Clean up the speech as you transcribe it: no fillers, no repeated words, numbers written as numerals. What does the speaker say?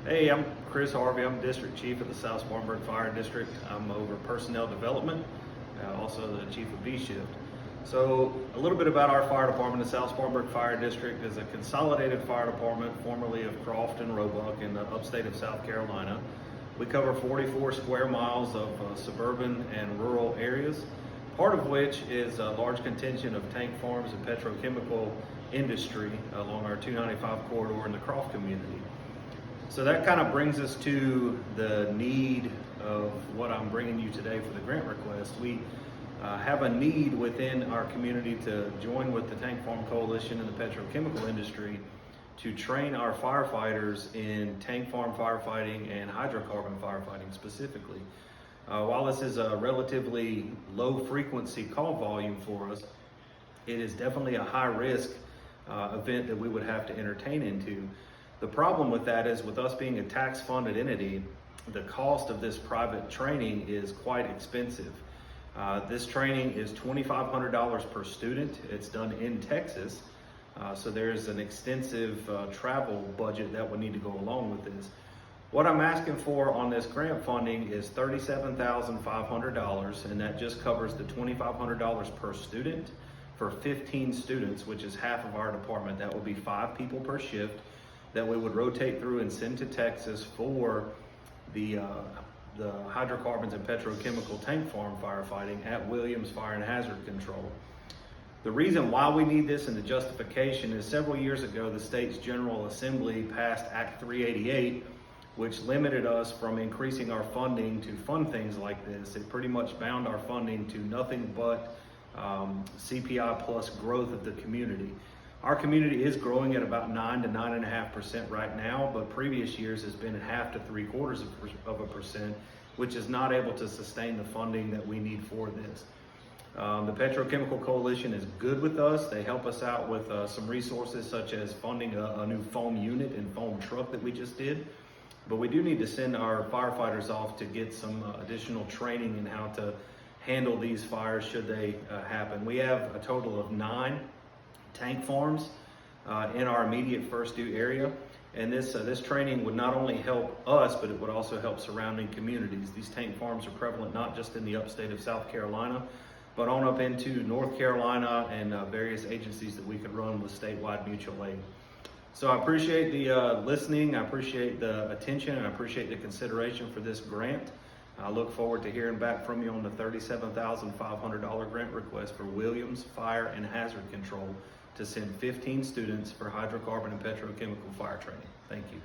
Hey, I'm Chris Harvey. I'm District Chief of the South Spartanburg Fire District. I'm over personnel development, also the Chief of B Shift. So a little bit about our fire department. The South Spartanburg Fire District is a consolidated fire department, formerly of Croft and Roebuck in the upstate of South Carolina. We cover 44 square miles of suburban and rural areas, part of which is a large contingent of tank farms and petrochemical industry along our 295 corridor in the Croft community. So that kind of brings us to the need of what I'm bringing you today for the grant request. We have a need within our community to join with the Tank Farm Coalition and the petrochemical industry to train our firefighters in tank farm firefighting and hydrocarbon firefighting specifically. While this is a relatively low frequency call volume for us, it is definitely a high risk event that we would have to entertain into. The problem with that is, with us being a tax funded entity, the cost of this private training is quite expensive. This training is $2,500 per student. It's done in Texas. So there's an extensive travel budget that would need to go along with this. What I'm asking for on this grant funding is $37,500, and that just covers the $2,500 per student for 15 students, which is half of our department. That will be 5 people per shift that we would rotate through and send to Texas for the hydrocarbons and petrochemical tank farm firefighting at Williams Fire and Hazard Control. The reason why we need this and the justification is, several years ago, the state's General Assembly passed Act 388, which limited us from increasing our funding to fund things like this. It pretty much bound our funding to nothing but CPI plus growth of the community. Our community is growing at about 9 to 9.5% right now, but previous years has been 0.5 to 0.75%, which is not able to sustain the funding that we need for this. The Petrochemical Coalition is good with us. They help us out with some resources, such as funding a new foam unit and foam truck that we just did. But we do need to send our firefighters off to get some additional training in how to handle these fires should they happen. We have a total of 9 tank farms in our immediate first due area, and this training would not only help us, but it would also help surrounding communities. These tank farms are prevalent not just in the upstate of South Carolina, but on up into North Carolina and various agencies that we could run with statewide mutual aid. So I appreciate the listening, I appreciate the attention, and I appreciate the consideration for this grant. I look forward to hearing back from you on the $37,500 grant request for Williams Fire and Hazard Control to send 15 students for hydrocarbon and petrochemical fire training. Thank you.